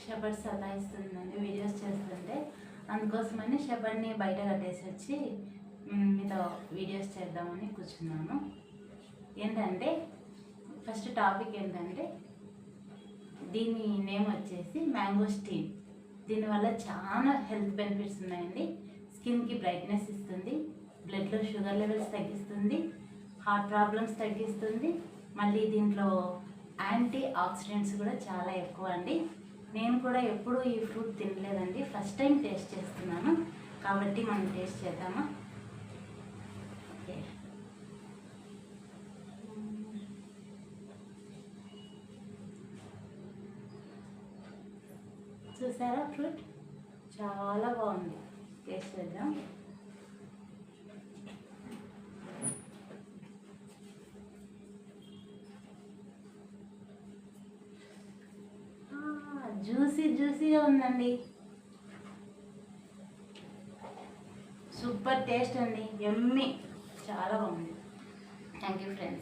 Shepherd సతాయిస్తుందండి videos చేస్తుంటే, అందుకోసమని షెపర్డ్ని బయట కట్టేసి వచ్చి మీతో వీడియోస్ చేద్దామని కూర్చున్నాను. ఏంటంటే ఫస్ట్ టాపిక్ ఏంటంటే, దీని నేమ్ వచ్చేసి మ్యాంగోస్టీన్. దీనివల్ల చాలా హెల్త్ బెనిఫిట్స్ ఉన్నాయండి. స్కిన్కి బ్రైట్నెస్ ఇస్తుంది, బ్లడ్లో షుగర్ లెవెల్స్ తగ్గిస్తుంది, హార్ట్ ప్రాబ్లమ్స్ తగ్గిస్తుంది. మళ్ళీ దీంట్లో యాంటీ ఆక్సిడెంట్స్ కూడా చాలా ఎక్కువ అండి. నేను కూడా ఎప్పుడూ ఈ ఫ్రూట్ తినలేదండి, ఫస్ట్ టైం టేస్ట్ చేస్తున్నాను. కాబట్టి మనం టేస్ట్ చేద్దామా? ఓకే, చూసారా ఫ్రూట్ చాలా బాగుంది. టేస్ట్ చేద్దాం. జ్యూసీగా ఉందండి. సూపర్ టేస్ట్ అండి, యమ్మీ, చాలా బాగుంది. Thank you friends.